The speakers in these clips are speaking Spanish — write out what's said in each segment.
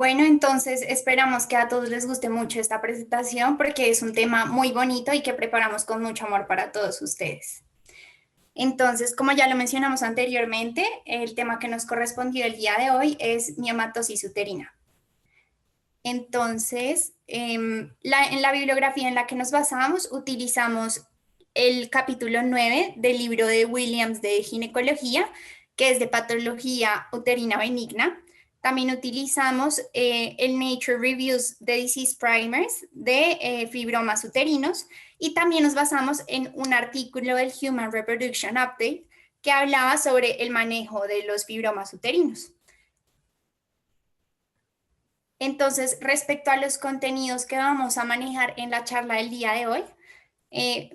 Bueno, entonces esperamos que a todos les guste mucho esta presentación porque es un tema muy bonito y que preparamos con mucho amor para todos ustedes. Entonces, como ya lo mencionamos anteriormente, el tema que nos correspondió el día de hoy es miomatosis uterina. Entonces, en la bibliografía en la que nos basamos, utilizamos el capítulo 9 del libro de Williams de ginecología, que es de patología uterina benigna. También utilizamos el Nature Reviews de Disease Primers de fibromas uterinos y también nos basamos en un artículo del Human Reproduction Update que hablaba sobre el manejo de los fibromas uterinos. Entonces, respecto a los contenidos que vamos a manejar en la charla del día de hoy,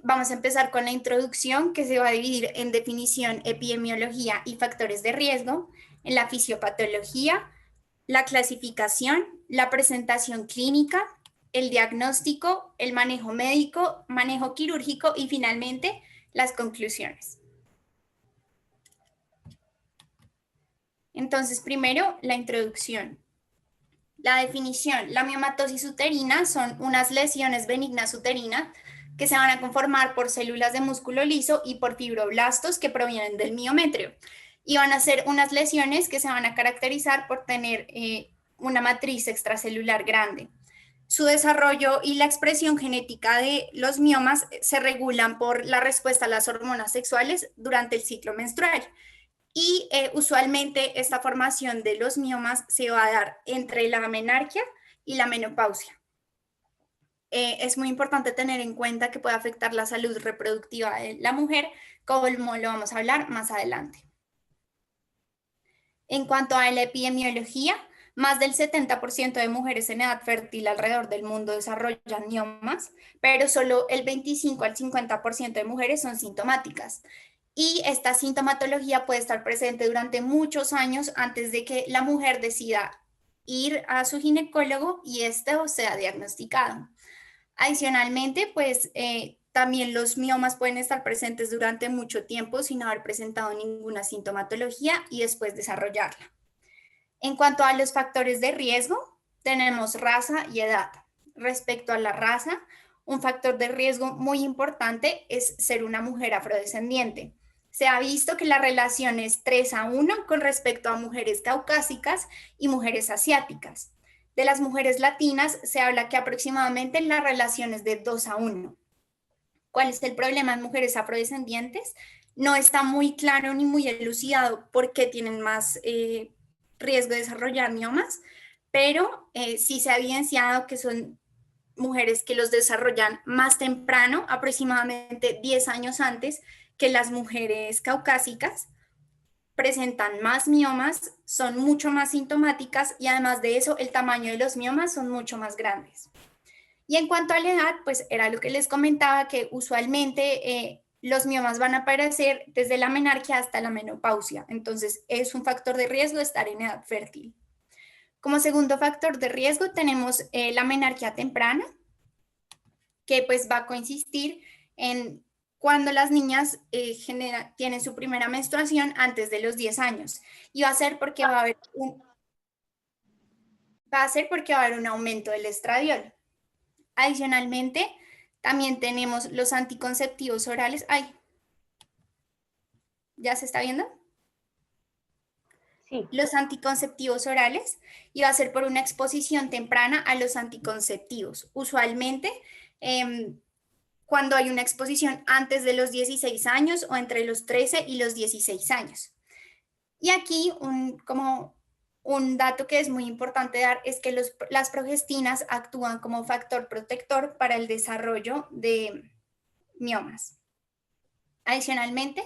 vamos a empezar con la introducción que se va a dividir en definición, epidemiología y factores de riesgo, en la fisiopatología, la clasificación, la presentación clínica, el diagnóstico, el manejo médico, manejo quirúrgico y finalmente las conclusiones. Entonces, primero, la introducción. La definición, la miomatosis uterina son unas lesiones benignas uterinas que se van a conformar por células de músculo liso y por fibroblastos que provienen del miometrio. Y van a ser unas lesiones que se van a caracterizar por tener una matriz extracelular grande. Su desarrollo y la expresión genética de los miomas se regulan por la respuesta a las hormonas sexuales durante el ciclo menstrual. Y usualmente esta formación de los miomas se va a dar entre la menarquia y la menopausia. Es muy importante tener en cuenta que puede afectar la salud reproductiva de la mujer, como lo vamos a hablar más adelante. En cuanto a la epidemiología, más del 70% de mujeres en edad fértil alrededor del mundo desarrollan miomas, pero solo el 25 al 50% de mujeres son sintomáticas. Y esta sintomatología puede estar presente durante muchos años antes de que la mujer decida ir a su ginecólogo y este sea diagnosticado. Adicionalmente, pues también los miomas pueden estar presentes durante mucho tiempo sin haber presentado ninguna sintomatología y después desarrollarla. En cuanto a los factores de riesgo, tenemos raza y edad. Respecto a la raza, un factor de riesgo muy importante es ser una mujer afrodescendiente. Se ha visto que la relación es 3-1 con respecto a mujeres caucásicas y mujeres asiáticas. De las mujeres latinas se habla que aproximadamente la relación es de 2-1. ¿Cuál es el problema en mujeres afrodescendientes? No está muy claro ni muy elucidado por qué tienen más riesgo de desarrollar miomas, pero sí se ha evidenciado que son mujeres que los desarrollan más temprano, aproximadamente 10 años antes que las mujeres caucásicas, presentan más miomas, son mucho más sintomáticas y además de eso el tamaño de los miomas son mucho más grandes. Y en cuanto a la edad, pues era lo que les comentaba, que usualmente los miomas van a aparecer desde la menarquia hasta la menopausia, entonces es un factor de riesgo estar en edad fértil. Como segundo factor de riesgo tenemos la menarquia temprana, que pues va a consistir en cuando las niñas tienen su primera menstruación antes de los 10 años. Y va a ser porque va a haber un aumento del estradiol. Adicionalmente, también tenemos los anticonceptivos orales. Ay, ¿ya se está viendo? Sí. Los anticonceptivos orales y va a ser por una exposición temprana a los anticonceptivos. Usualmente, cuando hay una exposición antes de los 16 años o entre los 13 y los 16 años. Y aquí como un dato que es muy importante dar es que las progestinas actúan como factor protector para el desarrollo de miomas. Adicionalmente,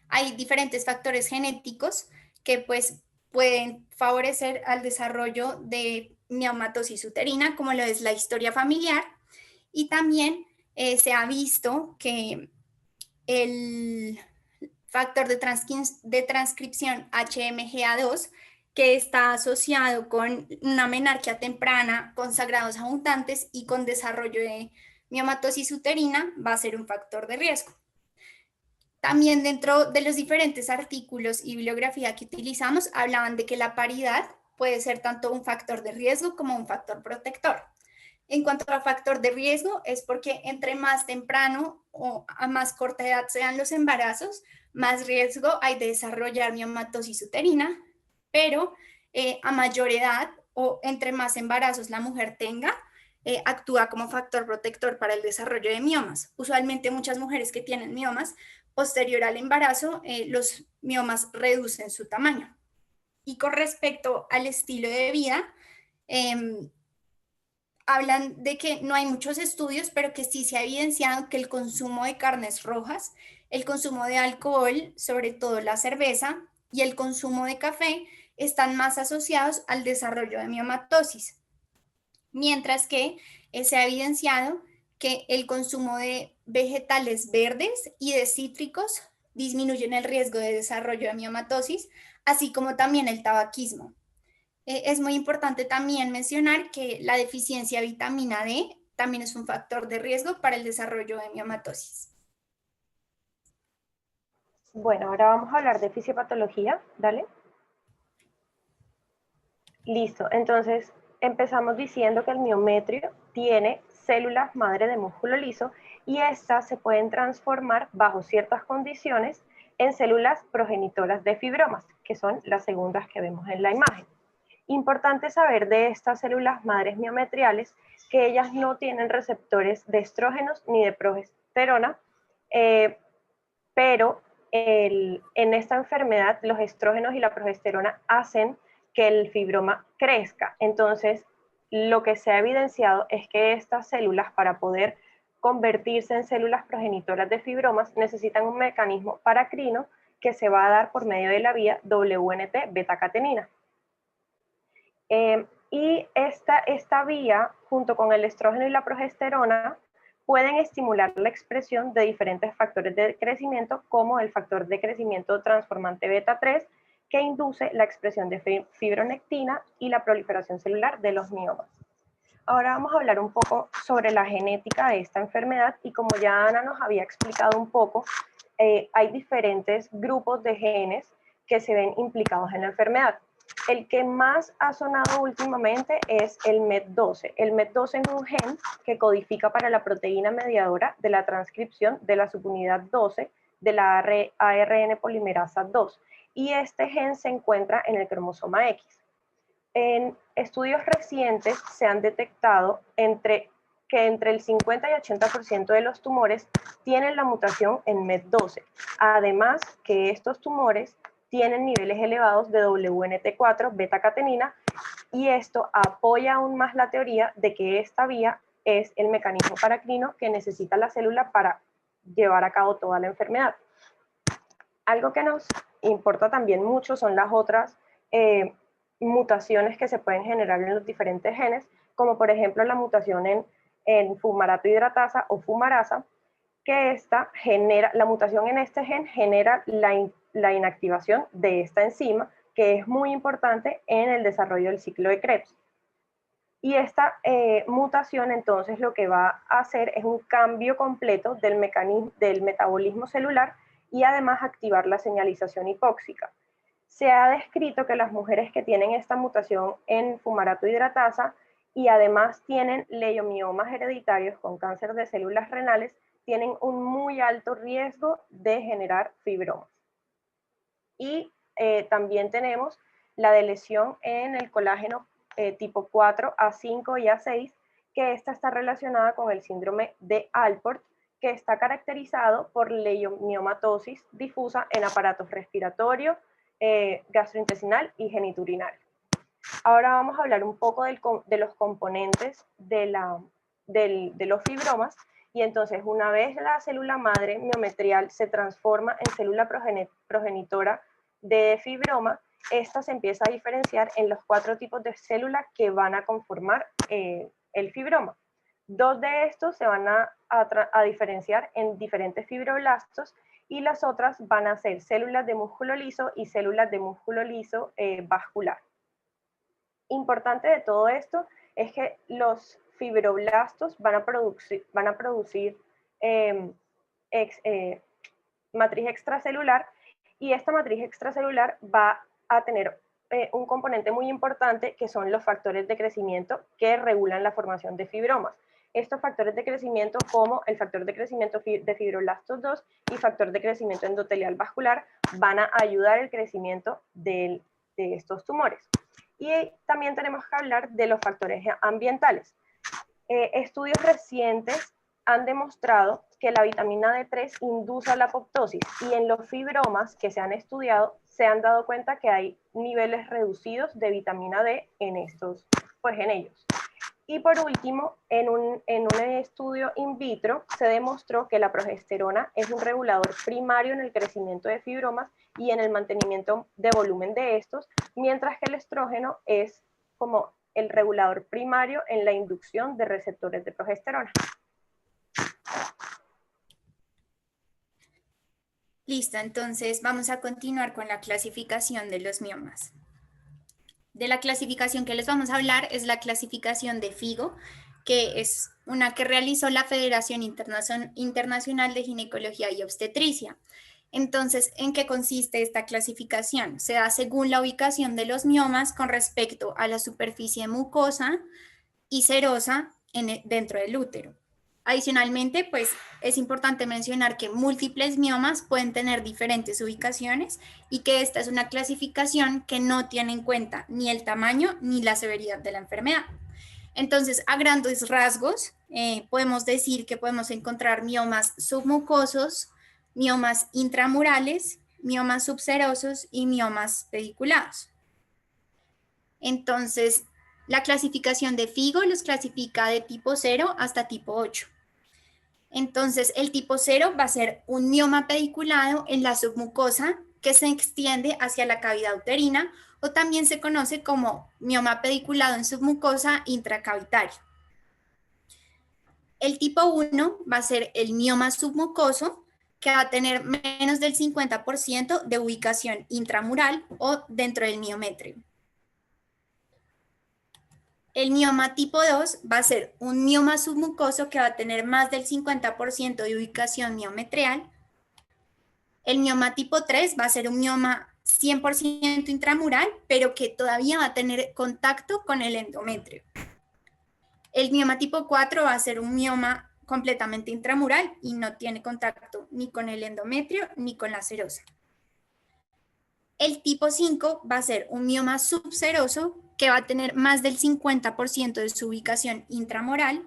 hay diferentes factores genéticos que pues pueden favorecer al desarrollo de miomatosis uterina, como lo es la historia familiar, y también se ha visto que el factor de transcripción HMGA2, que está asociado con una menarquia temprana, con sangrados abundantes y con desarrollo de miomatosis uterina, va a ser un factor de riesgo. También dentro de los diferentes artículos y bibliografía que utilizamos, hablaban de que la paridad puede ser tanto un factor de riesgo como un factor protector. En cuanto a factor de riesgo, es porque entre más temprano o a más corta edad sean los embarazos, más riesgo hay de desarrollar miomatosis uterina, pero a mayor edad o entre más embarazos la mujer tenga, actúa como factor protector para el desarrollo de miomas. Usualmente muchas mujeres que tienen miomas, posterior al embarazo, los miomas reducen su tamaño. Y con respecto al estilo de vida, eh, hablan de que no hay muchos estudios, pero que sí se ha evidenciado que el consumo de carnes rojas, el consumo de alcohol, sobre todo la cerveza, y el consumo de café están más asociados al desarrollo de miomatosis, mientras que se ha evidenciado que el consumo de vegetales verdes y de cítricos disminuyen el riesgo de desarrollo de miomatosis, así como también el tabaquismo. Es muy importante también mencionar que la deficiencia de vitamina D también es un factor de riesgo para el desarrollo de miomatosis. Bueno, ahora vamos a hablar de fisiopatología, ¿dale? Listo, entonces empezamos diciendo que el miometrio tiene células madre de músculo liso y estas se pueden transformar bajo ciertas condiciones en células progenitoras de fibromas, que son las segundas que vemos en la imagen. Importante saber de estas células madres miometriales que ellas no tienen receptores de estrógenos ni de progesterona, pero en esta enfermedad los estrógenos y la progesterona hacen que el fibroma crezca. Entonces, lo que se ha evidenciado es que estas células, para poder convertirse en células progenitoras de fibromas, necesitan un mecanismo paracrino que se va a dar por medio de la vía WNT beta-catenina. Y esta vía, junto con el estrógeno y la progesterona, pueden estimular la expresión de diferentes factores de crecimiento, como el factor de crecimiento transformante beta 3, que induce la expresión de fibronectina y la proliferación celular de los miomas. Ahora vamos a hablar un poco sobre la genética de esta enfermedad y como ya Ana nos había explicado un poco, hay diferentes grupos de genes que se ven implicados en la enfermedad. El que más ha sonado últimamente es el MET12. El MET12 es un gen que codifica para la proteína mediadora de la transcripción de la subunidad 12 de la ARN polimerasa 2 y este gen se encuentra en el cromosoma X. En estudios recientes se han detectado que entre el 50 y 80% de los tumores tienen la mutación en MET12. Además que estos tumores tienen niveles elevados de WNT4 beta-catenina y esto apoya aún más la teoría de que esta vía es el mecanismo paracrino que necesita la célula para llevar a cabo toda la enfermedad. Algo que nos importa también mucho son las otras mutaciones que se pueden generar en los diferentes genes, como por ejemplo la mutación en fumarato hidratasa o fumarasa, que la mutación en este gen genera la inactivación de esta enzima, que es muy importante en el desarrollo del ciclo de Krebs. Y esta mutación entonces lo que va a hacer es un cambio completo del metabolismo celular y además activar la señalización hipóxica. Se ha descrito que las mujeres que tienen esta mutación en fumarato hidratasa y además tienen leiomiomas hereditarios con cáncer de células renales, tienen un muy alto riesgo de generar fibromas. Y también tenemos la de lesión en el colágeno tipo 4, A5 y A6, que esta está relacionada con el síndrome de Alport, que está caracterizado por leiomiomatosis difusa en aparatos respiratorio, gastrointestinal y genitourinario. Ahora vamos a hablar un poco de los componentes de los fibromas. Y entonces, una vez la célula madre miometrial se transforma en célula progenitora de fibroma, esta se empieza a diferenciar en los 4 tipos de células que van a conformar el fibroma. 2 de estos se van a diferenciar en diferentes fibroblastos y las otras van a ser células de músculo liso y células de músculo liso vascular. Importante de todo esto es que los fibroblastos van a producir matriz extracelular y esta matriz extracelular va a tener un componente muy importante que son los factores de crecimiento que regulan la formación de fibromas. Estos factores de crecimiento, como el factor de crecimiento de fibroblastos 2 y factor de crecimiento endotelial vascular, van a ayudar el crecimiento de estos tumores. Y también tenemos que hablar de los factores ambientales. Estudios recientes han demostrado que la vitamina D3 induce la apoptosis, y en los fibromas que se han estudiado se han dado cuenta que hay niveles reducidos de vitamina D en ellos. Y por último, en un estudio in vitro se demostró que la progesterona es un regulador primario en el crecimiento de fibromas y en el mantenimiento de volumen de estos, mientras que el estrógeno es como el regulador primario en la inducción de receptores de progesterona. Listo, entonces vamos a continuar con la clasificación de los miomas. De la clasificación que les vamos a hablar es la clasificación de FIGO, que es una que realizó la Federación Internacional de Ginecología y Obstetricia. Entonces, ¿en qué consiste esta clasificación? Se da según la ubicación de los miomas con respecto a la superficie mucosa y serosa dentro del útero. Adicionalmente, pues es importante mencionar que múltiples miomas pueden tener diferentes ubicaciones y que esta es una clasificación que no tiene en cuenta ni el tamaño ni la severidad de la enfermedad. Entonces, a grandes rasgos, podemos decir que podemos encontrar miomas submucosos, miomas intramurales, miomas subserosos y miomas pediculados. Entonces, la clasificación de FIGO los clasifica de tipo 0 hasta tipo 8. Entonces, el tipo 0 va a ser un mioma pediculado en la submucosa que se extiende hacia la cavidad uterina, o también se conoce como mioma pediculado en submucosa intracavitario. El tipo 1 va a ser el mioma submucoso, que va a tener menos del 50% de ubicación intramural o dentro del miometrio. El mioma tipo 2 va a ser un mioma submucoso que va a tener más del 50% de ubicación miometrial. El mioma tipo 3 va a ser un mioma 100% intramural, pero que todavía va a tener contacto con el endometrio. El mioma tipo 4 va a ser un mioma completamente intramural y no tiene contacto ni con el endometrio ni con la serosa. El tipo 5 va a ser un mioma subseroso que va a tener más del 50% de su ubicación intramural.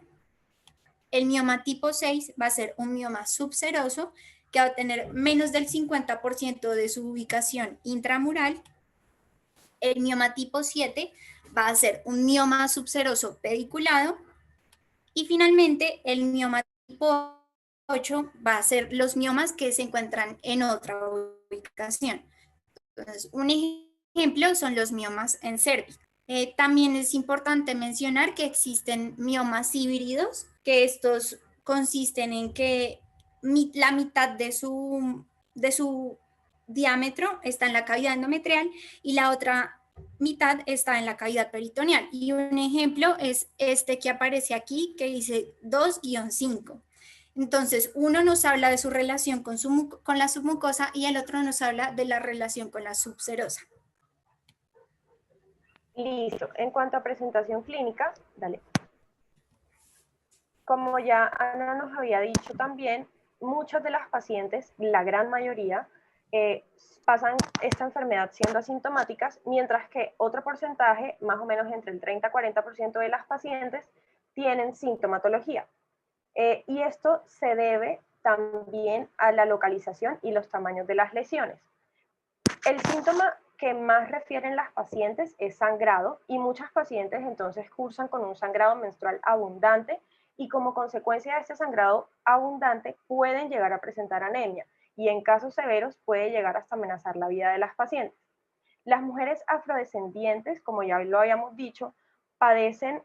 El mioma tipo 6 va a ser un mioma subseroso que va a tener menos del 50% de su ubicación intramural. El mioma tipo 7 va a ser un mioma subseroso pediculado. Y finalmente, el mioma tipo 8 va a ser los miomas que se encuentran en otra ubicación. Entonces, un ejemplo son los miomas en cervix. También es importante mencionar que existen miomas híbridos, que estos consisten en que la mitad de su diámetro está en la cavidad endometrial y la otra mitad está en la cavidad peritoneal. Y un ejemplo es este que aparece aquí, que dice 2-5. Entonces, uno nos habla de su relación con la submucosa y el otro nos habla de la relación con la subserosa. Listo. En cuanto a presentación clínica, dale. Como ya Ana nos había dicho también, muchas de las pacientes, la gran mayoría, pasan esta enfermedad siendo asintomáticas, mientras que otro porcentaje, más o menos entre el 30-40% de las pacientes, tienen sintomatología. Y esto se debe también a la localización y los tamaños de las lesiones. El síntoma que más refieren las pacientes es sangrado, y muchas pacientes entonces cursan con un sangrado menstrual abundante, y como consecuencia de este sangrado abundante pueden llegar a presentar anemia, y en casos severos puede llegar hasta amenazar la vida de las pacientes. Las mujeres afrodescendientes, como ya lo habíamos dicho, padecen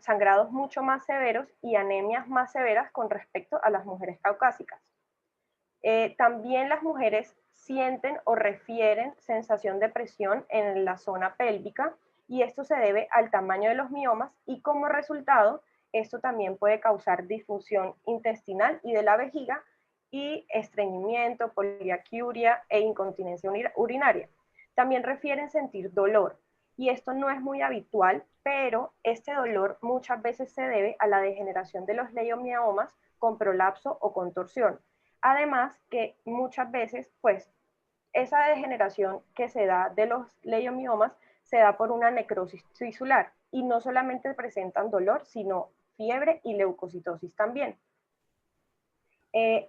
sangrados mucho más severos y anemias más severas con respecto a las mujeres caucásicas. También las mujeres sienten o refieren sensación de presión en la zona pélvica, y esto se debe al tamaño de los miomas, y como resultado esto también puede causar disfunción intestinal y de la vejiga, y estreñimiento, poliaquiuria e incontinencia urinaria. También refieren sentir dolor, y esto no es muy habitual, pero este dolor muchas veces se debe a la degeneración de los leiomiomas con prolapso o contorsión. Además que muchas veces, pues, esa degeneración que se da de los leiomiomas se da por una necrosis tisular y no solamente presentan dolor, sino fiebre y leucocitosis también.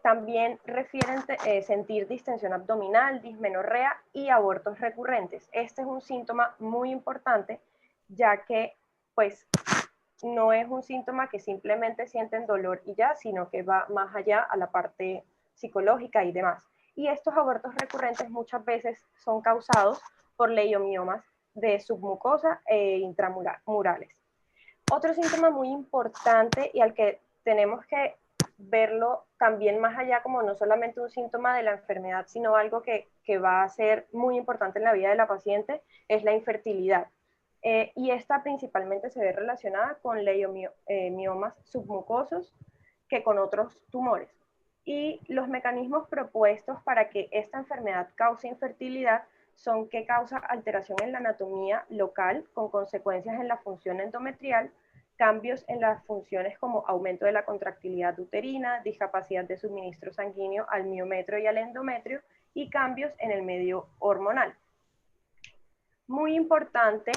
También refieren sentir distensión abdominal, dismenorrea y abortos recurrentes. Este es un síntoma muy importante, ya que pues no es un síntoma que simplemente sienten dolor y ya, sino que va más allá a la parte psicológica y demás. Y estos abortos recurrentes muchas veces son causados por leiomiomas de submucosa e intramurales. Otro síntoma muy importante y al que tenemos que verlo también más allá como no solamente un síntoma de la enfermedad, sino algo que va a ser muy importante en la vida de la paciente, es la infertilidad. Y esta principalmente se ve relacionada con leiomiomas submucosos que con otros tumores. Y los mecanismos propuestos para que esta enfermedad cause infertilidad son que causa alteración en la anatomía local con consecuencias en la función endometrial, cambios en las funciones como aumento de la contractilidad uterina, discapacidad de suministro sanguíneo al miometrio y al endometrio y cambios en el medio hormonal. Muy importante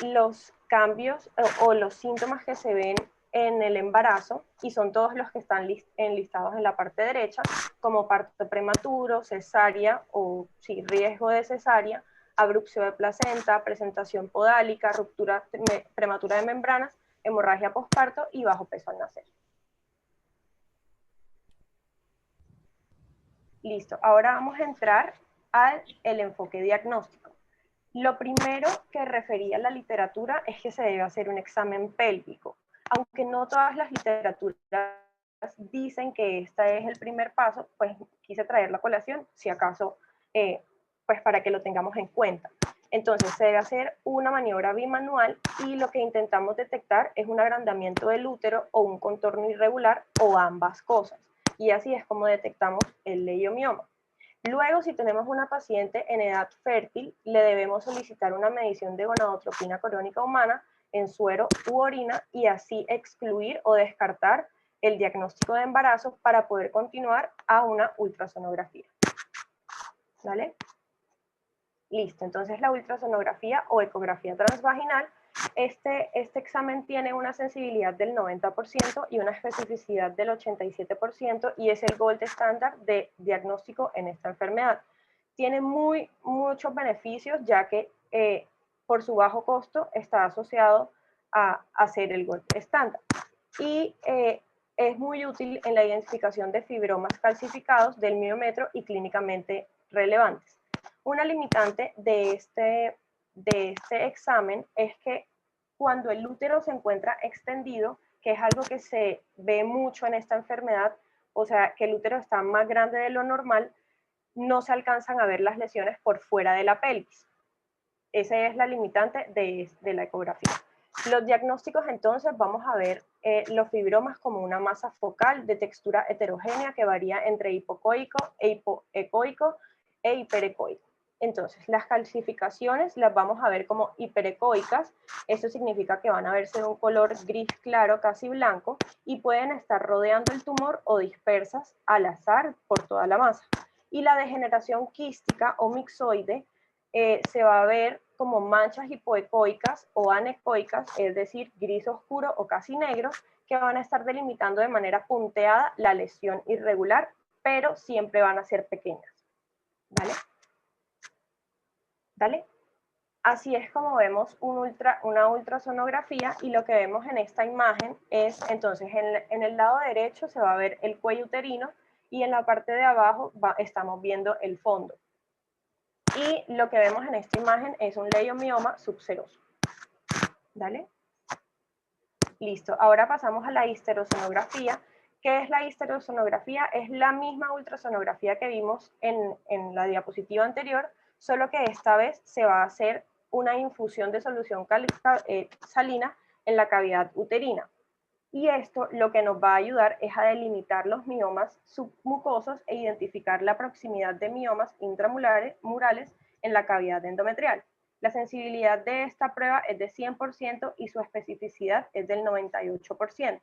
los cambios o los síntomas que se ven en el embarazo, y son todos los que están enlistados en la parte derecha, como parto prematuro, cesárea o riesgo de cesárea, abrupción de placenta, presentación podálica, ruptura prematura de membranas, hemorragia posparto y bajo peso al nacer. Listo, ahora vamos a entrar al enfoque diagnóstico. Lo primero que refería la literatura es que se debe hacer un examen pélvico, aunque no todas las literaturas dicen que este es el primer paso, pues quise traer la colación, si acaso, pues para que lo tengamos en cuenta. Entonces se debe hacer una maniobra bimanual y lo que intentamos detectar es un agrandamiento del útero o un contorno irregular o ambas cosas. Y así es como detectamos el leiomioma. Luego, si tenemos una paciente en edad fértil, le debemos solicitar una medición de gonadotropina corónica humana en suero u orina y así excluir o descartar el diagnóstico de embarazo para poder continuar a una ultrasonografía. ¿Vale? Listo, entonces la ultrasonografía o ecografía transvaginal, este examen tiene una sensibilidad del 90% y una especificidad del 87% y es el gold estándar de diagnóstico en esta enfermedad. Tiene muchos beneficios ya que por su bajo costo está asociado a ser el gold estándar. Y es muy útil en la identificación de fibromas calcificados del miometro y clínicamente relevantes. Una limitante de este examen es que cuando el útero se encuentra extendido, que es algo que se ve mucho en esta enfermedad, o sea, que el útero está más grande de lo normal, no se alcanzan a ver las lesiones por fuera de la pelvis. Esa es la limitante de la ecografía. Los diagnósticos, entonces, vamos a ver los fibromas como una masa focal de textura heterogénea que varía entre hipoecoico e hipoecoico e hiperecoico. Entonces, las calcificaciones las vamos a ver como hiperecoicas. Esto significa que van a verse de un color gris claro, casi blanco, y pueden estar rodeando el tumor o dispersas al azar por toda la masa. Y la degeneración quística o mixoide se va a ver como manchas hipoecoicas o anecoicas, es decir, gris oscuro o casi negro, que van a estar delimitando de manera punteada la lesión irregular, pero siempre van a ser pequeñas. ¿Vale? ¿Vale? Así es como vemos una ultrasonografía, y lo que vemos en esta imagen es, entonces, en el lado derecho se va a ver el cuello uterino y en la parte de abajo estamos viendo el fondo. Y lo que vemos en esta imagen es un leiomioma subseroso. ¿Vale? Listo. Ahora pasamos a la histerosonografía. ¿Qué es la histerosonografía? Es la misma ultrasonografía que vimos en la diapositiva anterior, solo que esta vez se va a hacer una infusión de solución salina en la cavidad uterina. Y esto lo que nos va a ayudar es a delimitar los miomas submucosos e identificar la proximidad de miomas intramurales en la cavidad endometrial. La sensibilidad de esta prueba es de 100% y su especificidad es del 98%.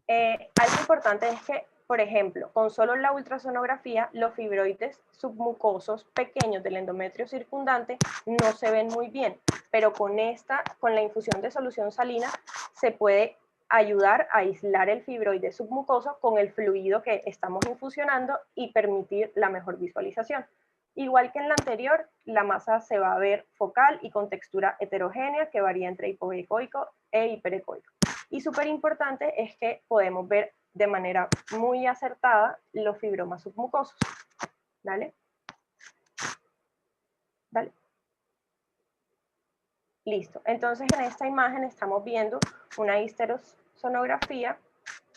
Algo importante es que, por ejemplo, con solo la ultrasonografía, los fibroides submucosos pequeños del endometrio circundante no se ven muy bien, pero con la infusión de solución salina, se puede ayudar a aislar el fibroide submucoso con el fluido que estamos infusionando y permitir la mejor visualización. Igual que en la anterior, la masa se va a ver focal y con textura heterogénea que varía entre hipoecoico e hiperecoico. Y súper importante es que podemos ver de manera muy acertada los fibromas submucosos. ¿Dale? ¿Dale? Listo. Entonces en esta imagen estamos viendo una histerosonografía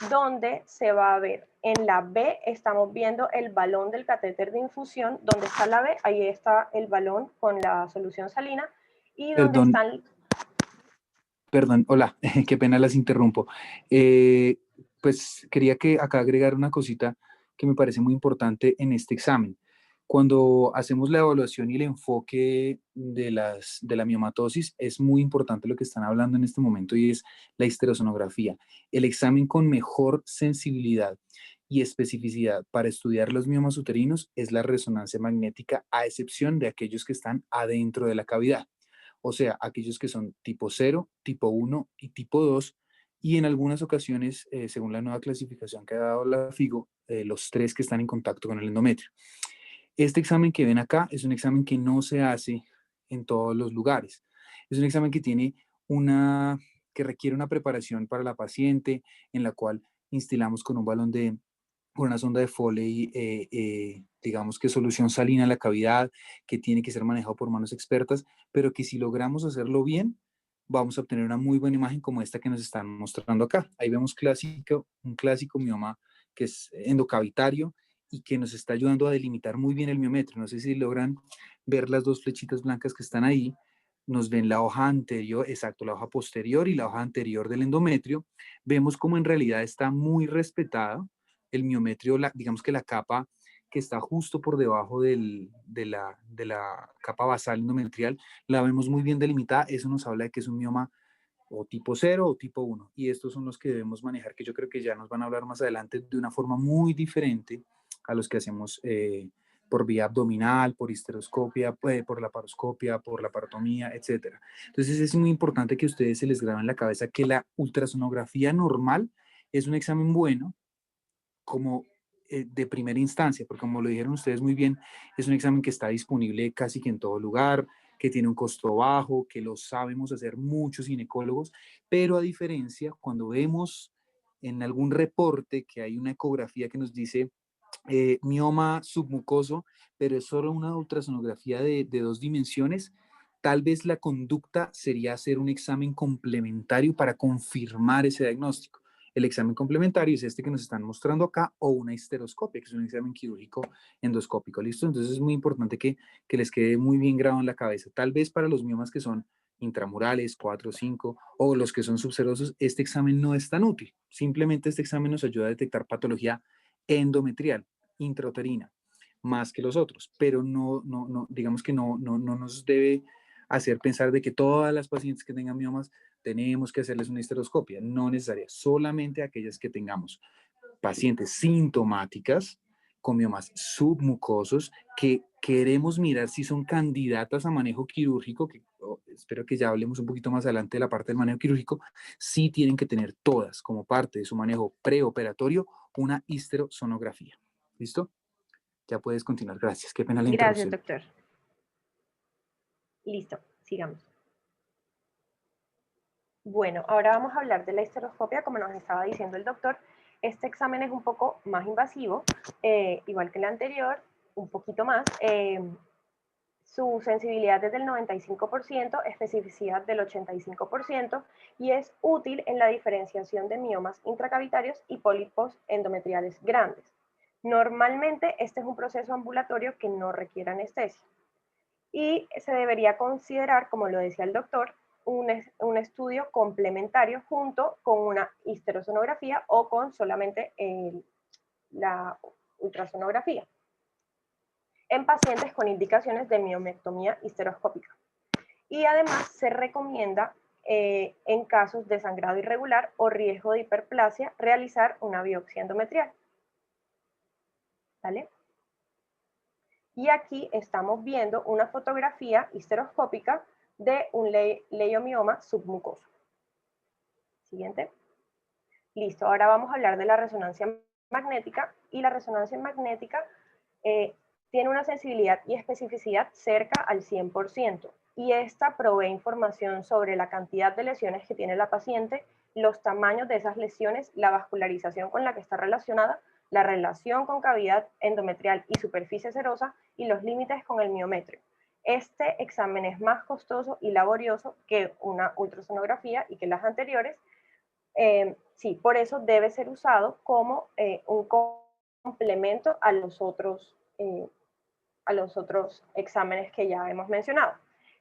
donde se va a ver en la B, estamos viendo el balón del catéter de infusión. Donde está la B, ahí está el balón con la solución salina. Y donde Perdón, están... perdón, hola, qué pena las interrumpo. Pues quería que acá agregar una cosita que me parece muy importante en este examen. Cuando hacemos la evaluación y el enfoque de la miomatosis, es muy importante lo que están hablando en este momento y es la histerosonografía. El examen con mejor sensibilidad y especificidad para estudiar los miomas uterinos es la resonancia magnética, a excepción de aquellos que están adentro de la cavidad. O sea, aquellos que son tipo 0, tipo 1 y tipo 2, y en algunas ocasiones, según la nueva clasificación que ha dado la FIGO, los 3 que están en contacto con el endometrio. Este examen que ven acá es un examen que no se hace en todos los lugares. Es un examen que requiere una preparación para la paciente, en la cual instilamos con una sonda de Foley, digamos que solución salina en la cavidad, que tiene que ser manejado por manos expertas, pero que si logramos hacerlo bien, vamos a obtener una muy buena imagen como esta que nos están mostrando acá. Ahí vemos un clásico mioma que es endocavitario y que nos está ayudando a delimitar muy bien el miometrio. No sé si logran ver las dos flechitas blancas que están ahí. Nos ven la hoja anterior, exacto, la hoja posterior y la hoja anterior del endometrio. Vemos como en realidad está muy respetada el miometrio, digamos que la capa que está justo por debajo de la capa basal endometrial, la vemos muy bien delimitada. Eso nos habla de que es un mioma o tipo 0 o tipo 1. Y estos son los que debemos manejar, que yo creo que ya nos van a hablar más adelante de una forma muy diferente a los que hacemos por vía abdominal, por histeroscopia, por laparoscopia, por laparotomía, etc. Entonces es muy importante que a ustedes se les grabe en la cabeza que la ultrasonografía normal es un examen bueno, como de primera instancia, porque como lo dijeron ustedes muy bien, es un examen que está disponible casi que en todo lugar, que tiene un costo bajo, que lo sabemos hacer muchos ginecólogos, pero a diferencia, cuando vemos en algún reporte que hay una ecografía que nos dice mioma submucoso, pero es solo una ultrasonografía de 2 dimensiones, tal vez la conducta sería hacer un examen complementario para confirmar ese diagnóstico. El examen complementario es este que nos están mostrando acá, o una histeroscopia, que es un examen quirúrgico endoscópico. ¿Listo? Entonces es muy importante que les quede muy bien grabado en la cabeza. Tal vez para los miomas que son intramurales, 4 o 5, o los que son subserosos, este examen no es tan útil. Simplemente este examen nos ayuda a detectar patología endometrial, intrauterina, más que los otros, pero digamos que no nos debe hacer pensar de que todas las pacientes que tengan miomas tenemos que hacerles una histeroscopia, no necesaria, solamente aquellas que tengamos pacientes sintomáticas con miomas submucosos que queremos mirar si son candidatas a manejo quirúrgico, que espero que ya hablemos un poquito más adelante de la parte del manejo quirúrgico, sí tienen que tener todas como parte de su manejo preoperatorio una histerosonografía. ¿Listo? Ya puedes continuar. Gracias. Qué pena la Gracias, interrupción. doctor. Listo, sigamos. Bueno, ahora vamos a hablar de la histeroscopia, como nos estaba diciendo el doctor. Este examen es un poco más invasivo, igual que el anterior, un poquito más. Su sensibilidad es del 95%, especificidad del 85%, y es útil en la diferenciación de miomas intracavitarios y pólipos endometriales grandes. Normalmente este es un proceso ambulatorio que no requiere anestesia y se debería considerar, como lo decía el doctor, un estudio complementario junto con una histerosonografía o con solamente la ultrasonografía en pacientes con indicaciones de miomectomía histeroscópica. Y además se recomienda en casos de sangrado irregular o riesgo de hiperplasia realizar una biopsia endometrial. ¿Vale? Y aquí estamos viendo una fotografía histeroscópica de un leiomioma submucoso. Siguiente. Listo, ahora vamos a hablar de la resonancia magnética, y la resonancia magnética tiene una sensibilidad y especificidad cerca al 100%, y esta provee información sobre la cantidad de lesiones que tiene la paciente, los tamaños de esas lesiones, la vascularización con la que está relacionada, la relación con cavidad endometrial y superficie serosa y los límites con el miometrio. Este examen es más costoso y laborioso que una ultrasonografía y que las anteriores. Sí, por eso debe ser usado como un complemento a los otros exámenes que ya hemos mencionado.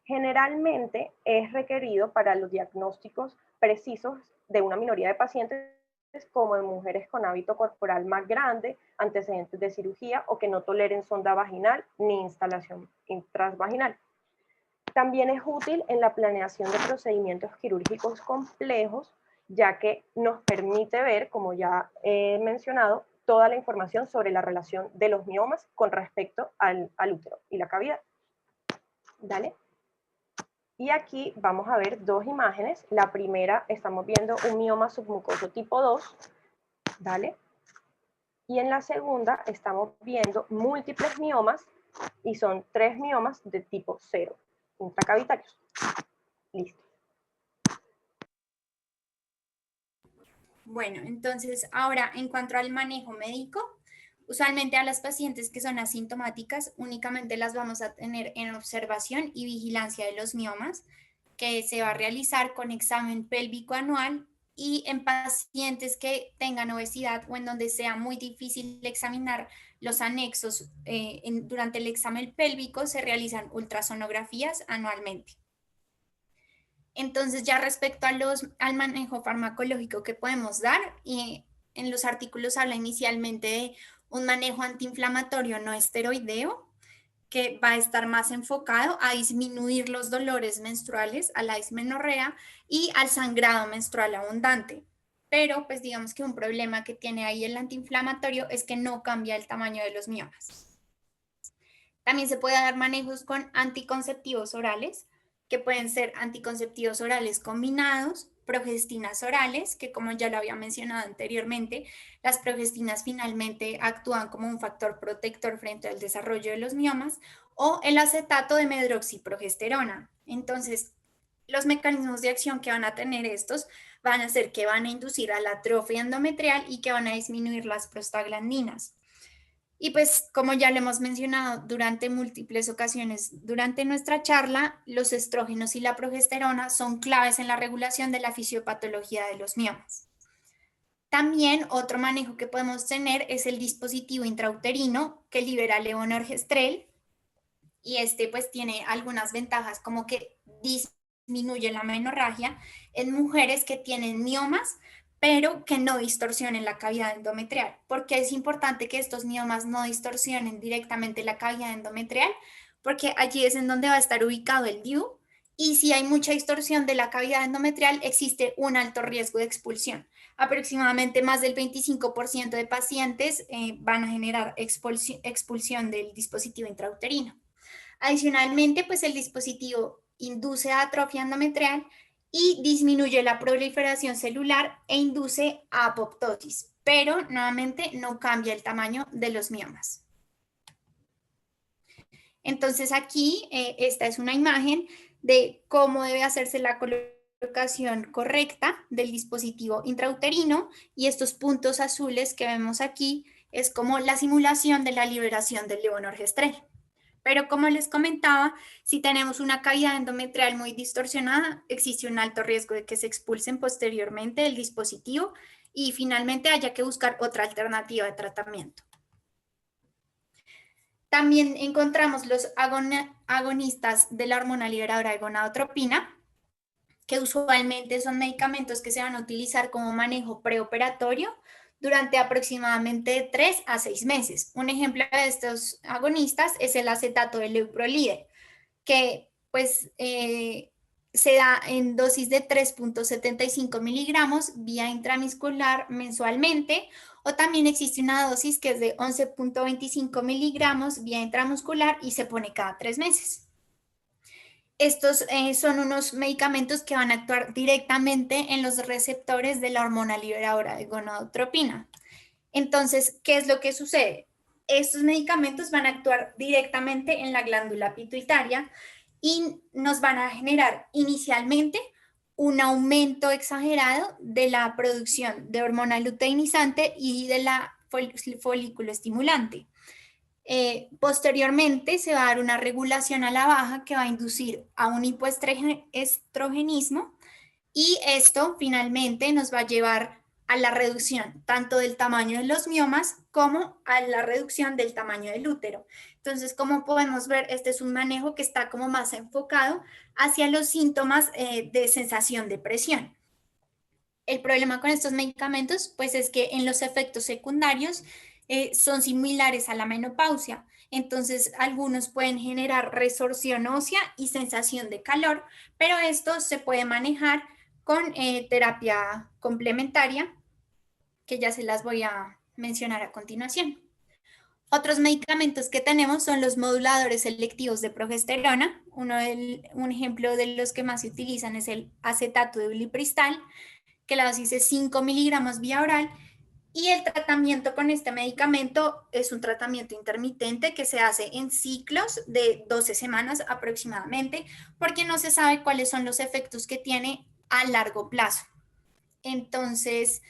Generalmente es requerido para los diagnósticos precisos de una minoría de pacientes, como en mujeres con hábito corporal más grande, antecedentes de cirugía o que no toleren sonda vaginal ni instalación intravaginal. También es útil en la planeación de procedimientos quirúrgicos complejos, ya que nos permite ver, como ya he mencionado, toda la información sobre la relación de los miomas con respecto al útero y la cavidad. ¿Dale? Y aquí vamos a ver dos imágenes. La primera, estamos viendo un mioma submucoso tipo 2, ¿dale? Y en la segunda estamos viendo múltiples miomas, y son 3 miomas de tipo 0, intracavitarios. Listo. Bueno, entonces ahora en cuanto al manejo médico, usualmente a las pacientes que son asintomáticas únicamente las vamos a tener en observación y vigilancia de los miomas, que se va a realizar con examen pélvico anual, y en pacientes que tengan obesidad o en donde sea muy difícil examinar los anexos durante el examen pélvico, se realizan ultrasonografías anualmente. Entonces, ya respecto al manejo farmacológico que podemos dar, y en los artículos habla inicialmente de un manejo antiinflamatorio no esteroideo, que va a estar más enfocado a disminuir los dolores menstruales, a la dismenorrea y al sangrado menstrual abundante. Pero, pues digamos que un problema que tiene ahí el antiinflamatorio es que no cambia el tamaño de los miomas. También se puede dar manejos con anticonceptivos orales, que pueden ser anticonceptivos orales combinados, progestinas orales, que como ya lo había mencionado anteriormente, las progestinas finalmente actúan como un factor protector frente al desarrollo de los miomas, o el acetato de medroxiprogesterona. Entonces, los mecanismos de acción que van a tener estos van a ser que van a inducir a la atrofia endometrial y que van a disminuir las prostaglandinas. Y pues, como ya lo hemos mencionado durante múltiples ocasiones durante nuestra charla, los estrógenos y la progesterona son claves en la regulación de la fisiopatología de los miomas. También otro manejo que podemos tener es el dispositivo intrauterino, que libera levonorgestrel, y este pues tiene algunas ventajas, como que disminuye la menorragia en mujeres que tienen miomas, pero que no distorsionen la cavidad endometrial, porque es importante que estos miomas no distorsionen directamente la cavidad endometrial, porque allí es en donde va a estar ubicado el DIU, y si hay mucha distorsión de la cavidad endometrial, existe un alto riesgo de expulsión. Aproximadamente más del 25% de pacientes van a generar expulsión del dispositivo intrauterino. Adicionalmente, pues el dispositivo induce a atrofia endometrial y disminuye la proliferación celular e induce a apoptosis, pero nuevamente no cambia el tamaño de los miomas. Entonces aquí esta es una imagen de cómo debe hacerse la colocación correcta del dispositivo intrauterino, y estos puntos azules que vemos aquí es como la simulación de la liberación del levonorgestrel. Pero como les comentaba, si tenemos una cavidad endometrial muy distorsionada, existe un alto riesgo de que se expulsen posteriormente el dispositivo y finalmente haya que buscar otra alternativa de tratamiento. También encontramos los agonistas de la hormona liberadora de gonadotropina, que usualmente son medicamentos que se van a utilizar como manejo preoperatorio durante aproximadamente de 3 a 6 meses. Un ejemplo de estos agonistas es el acetato de leuprolide, que pues se da en dosis de 3,75 miligramos vía intramuscular mensualmente, o también existe una dosis que es de 11,25 miligramos vía intramuscular y se pone cada 3 meses. Estos son unos medicamentos que van a actuar directamente en los receptores de la hormona liberadora de gonadotropina. Entonces, ¿qué es lo que sucede? Estos medicamentos van a actuar directamente en la glándula pituitaria y nos van a generar inicialmente un aumento exagerado de la producción de hormona luteinizante y de la folículo estimulante. Posteriormente se va a dar una regulación a la baja que va a inducir a un hipoestrogenismo, y esto finalmente nos va a llevar a la reducción tanto del tamaño de los miomas como a la reducción del tamaño del útero. Entonces, como podemos ver, este es un manejo que está como más enfocado hacia los síntomas de sensación de presión. El problema con estos medicamentos, pues, es que en los efectos secundarios son similares a la menopausia. Entonces, algunos pueden generar resorción ósea y sensación de calor, pero esto se puede manejar con terapia complementaria, que ya se las voy a mencionar a continuación. Otros medicamentos que tenemos son los moduladores selectivos de progesterona. Un ejemplo de los que más se utilizan es el acetato de ulipristal, que la dosis es 5 miligramos vía oral, y el tratamiento con este medicamento es un tratamiento intermitente que se hace en ciclos de 12 semanas aproximadamente, porque no se sabe cuáles son los efectos que tiene a largo plazo. Entonces,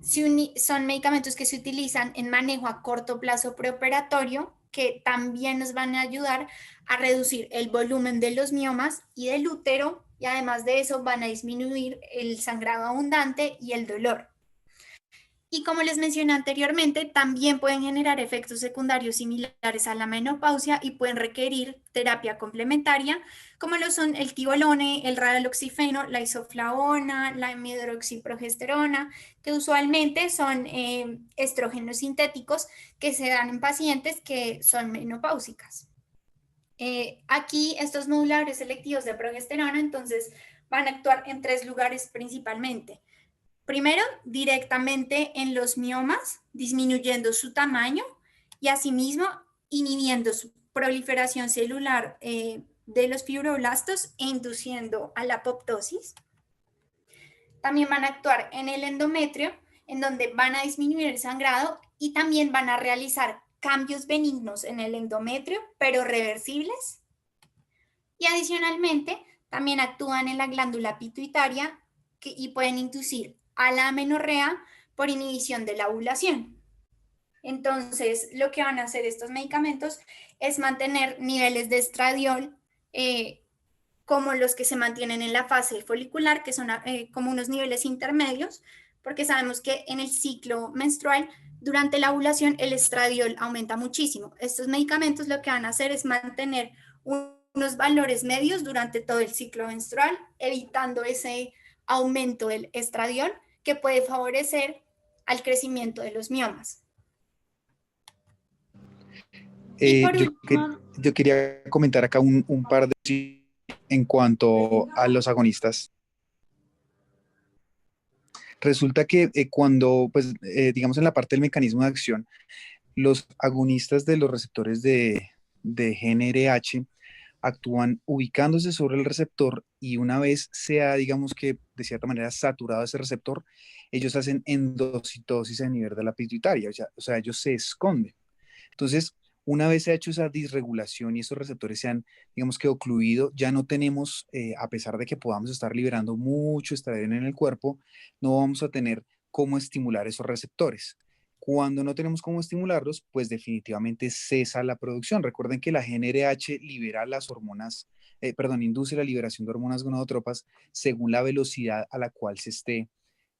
son medicamentos que se utilizan en manejo a corto plazo preoperatorio, que también nos van a ayudar a reducir el volumen de los miomas y del útero, y además de eso van a disminuir el sangrado abundante y el dolor. Y como les mencioné anteriormente, también pueden generar efectos secundarios similares a la menopausia y pueden requerir terapia complementaria, como lo son el tibolone, el raloxifeno, la isoflavona, la hidroxiprogesterona, que usualmente son estrógenos sintéticos que se dan en pacientes que son menopáusicas. Aquí estos moduladores selectivos de progesterona entonces van a actuar en 3 lugares principalmente. Primero, directamente en los miomas, disminuyendo su tamaño y asimismo inhibiendo su proliferación celular de los fibroblastos e induciendo a la apoptosis. También van a actuar en el endometrio, en donde van a disminuir el sangrado y también van a realizar cambios benignos en el endometrio, pero reversibles. Y adicionalmente, también actúan en la glándula pituitaria y pueden inducir a la amenorrea por inhibición de la ovulación. Entonces, lo que van a hacer estos medicamentos es mantener niveles de estradiol como los que se mantienen en la fase folicular, que son como unos niveles intermedios, porque sabemos que en el ciclo menstrual, durante la ovulación, el estradiol aumenta muchísimo. Estos medicamentos lo que van a hacer es mantener unos valores medios durante todo el ciclo menstrual, evitando ese aumento del estradiol que puede favorecer al crecimiento de los miomas. Y por último, yo quería comentar acá un par de en cuanto a los agonistas. Resulta que cuando, pues, digamos en la parte del mecanismo de acción, los agonistas de los receptores de GnRH actúan ubicándose sobre el receptor, y una vez sea, digamos que de cierta manera saturado ese receptor, ellos hacen endocitosis a nivel de la pituitaria, o sea, ellos se esconden. Entonces, una vez se ha hecho esa disregulación y esos receptores se han, digamos que, ocluido, ya no tenemos, a pesar de que podamos estar liberando mucho estradiol en el cuerpo, no vamos a tener cómo estimular esos receptores. Cuando no tenemos cómo estimularlos, pues definitivamente cesa la producción. Recuerden que la GnRH libera las hormonas, induce la liberación de hormonas gonadotropas según la velocidad a la cual se esté,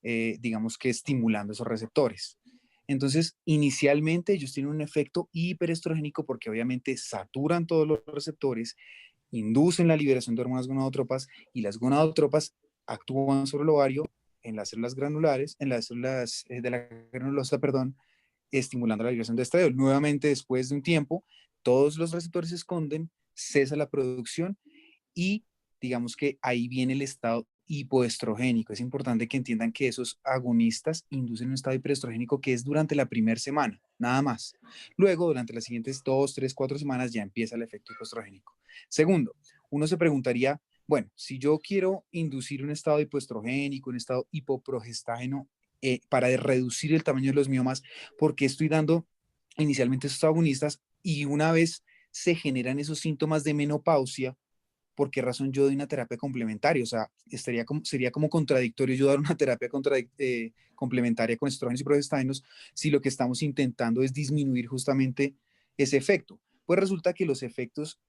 digamos que, estimulando esos receptores. Entonces, inicialmente ellos tienen un efecto hiperestrogénico porque obviamente saturan todos los receptores inducen la liberación de hormonas gonadotropas y las gonadotropas actúan sobre el ovario en las células granulares, en las células de la granulosa, perdón, estimulando la liberación de estradiol. Nuevamente, después de un tiempo, todos los receptores se esconden, cesa la producción y digamos que ahí viene el estado hipoestrogénico. Es importante que entiendan que esos agonistas inducen un estado hiperestrogénico que es durante la primera semana, nada más. Luego, durante las siguientes 2, 3, 4 semanas ya empieza el efecto hipoestrogénico. Segundo, uno se preguntaría, bueno, si yo quiero inducir un estado hipoestrogénico, un estado hipoprogestágeno, para reducir el tamaño de los miomas, ¿por qué estoy dando inicialmente esos agonistas y una vez se generan esos síntomas de menopausia, por qué razón yo doy una terapia complementaria? O sea, sería como contradictorio yo dar una terapia complementaria con estrógenos y progestágenos si lo que estamos intentando es disminuir justamente ese efecto. Pues resulta que los efectos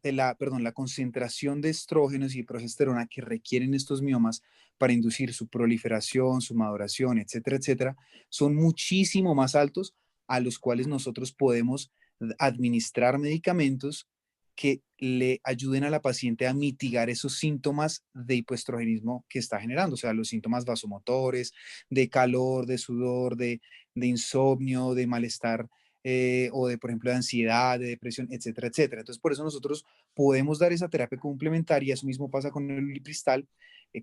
la concentración de estrógenos y progesterona que requieren estos miomas para inducir su proliferación, su maduración, etcétera, etcétera, son muchísimo más altos a los cuales nosotros podemos administrar medicamentos que le ayuden a la paciente a mitigar esos síntomas de hipoestrogenismo que está generando, o sea, los síntomas vasomotores, de calor, de sudor, de insomnio, de malestar o de, por ejemplo, de ansiedad, de depresión, etcétera, etcétera. Entonces, por eso nosotros podemos dar esa terapia complementaria. Eso mismo pasa con el ulipristal,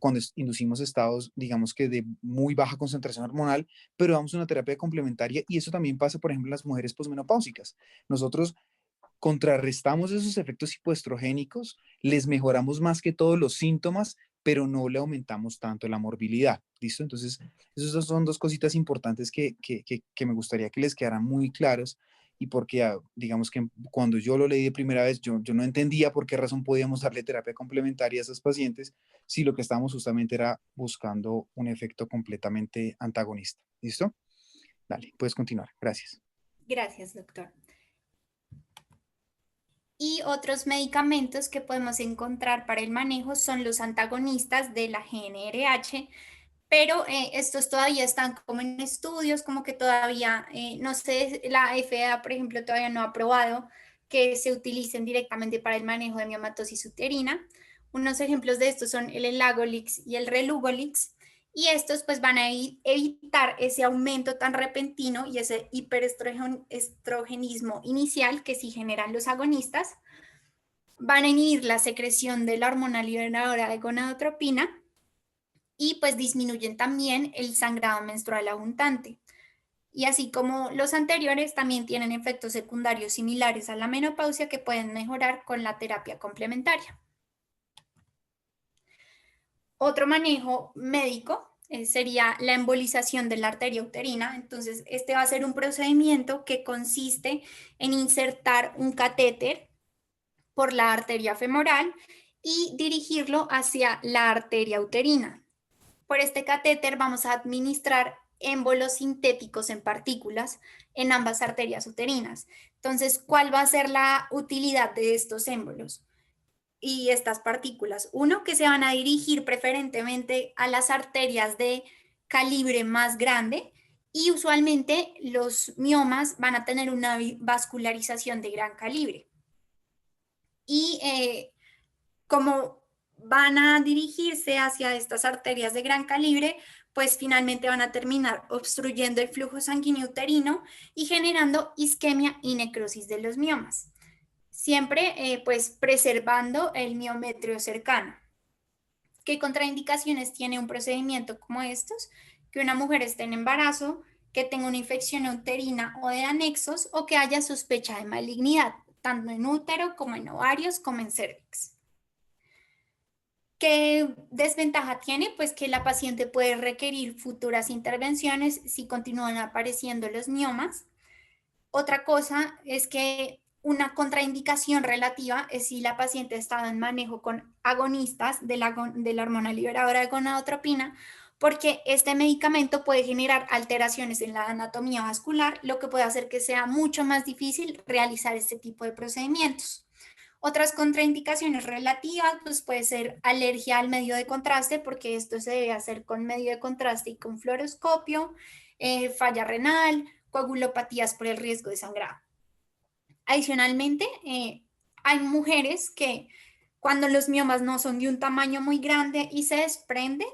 cuando inducimos estados, digamos que de muy baja concentración hormonal, pero damos una terapia complementaria y eso también pasa, por ejemplo, en las mujeres posmenopáusicas. Nosotros contrarrestamos esos efectos hipoestrogénicos, les mejoramos más que todos los síntomas, pero no le aumentamos tanto la morbilidad. ¿Listo? Entonces, esas son dos cositas importantes que me gustaría que les quedaran muy claros y porque, digamos que cuando yo lo leí de primera vez, yo no entendía por qué razón podíamos darle terapia complementaria a esos pacientes si lo que estábamos justamente era buscando un efecto completamente antagonista. ¿Listo? Dale, puedes continuar. Gracias. Gracias, doctor. Y otros medicamentos que podemos encontrar para el manejo son los antagonistas de la GnRH, pero estos todavía están como en estudios, como que todavía, no sé, la FDA, por ejemplo, todavía no ha aprobado que se utilicen directamente para el manejo de miomatosis uterina. Unos ejemplos de estos son el Elagolix y el Relugolix, y estos pues van a evitar ese aumento tan repentino y ese hiperestrogenismo inicial que sí generan los agonistas. Van a inhibir la secreción de la hormona liberadora de gonadotropina y pues disminuyen también el sangrado menstrual abundante. Y así como los anteriores, también tienen efectos secundarios similares a la menopausia que pueden mejorar con la terapia complementaria. Otro manejo médico sería la embolización de la arteria uterina. Entonces, este va a ser un procedimiento que consiste en insertar un catéter por la arteria femoral y dirigirlo hacia la arteria uterina. Por este catéter vamos a administrar émbolos sintéticos en partículas en ambas arterias uterinas. Entonces, ¿cuál va a ser la utilidad de estos émbolos y estas partículas? Uno, que se van a dirigir preferentemente a las arterias de calibre más grande y usualmente los miomas van a tener una vascularización de gran calibre. Y como van a dirigirse hacia estas arterias de gran calibre, pues finalmente van a terminar obstruyendo el flujo sanguíneo uterino y generando isquemia y necrosis de los miomas, siempre pues preservando el miometrio cercano. ¿Qué contraindicaciones tiene un procedimiento como estos? Que una mujer esté en embarazo, que tenga una infección uterina o de anexos o que haya sospecha de malignidad, tanto en útero como en ovarios como en cervix. ¿Qué desventaja tiene? Pues que la paciente puede requerir futuras intervenciones si continúan apareciendo los miomas. Otra cosa es que una contraindicación relativa es si la paciente está en manejo con agonistas de la hormona liberadora de gonadotropina, porque este medicamento puede generar alteraciones en la anatomía vascular, lo que puede hacer que sea mucho más difícil realizar este tipo de procedimientos. Otras contraindicaciones relativas, pues puede ser alergia al medio de contraste, porque esto se debe hacer con medio de contraste y con fluoroscopio, falla renal, coagulopatías por el riesgo de sangrado. Adicionalmente, Hay mujeres que cuando los miomas no son de un tamaño muy grande y se desprenden,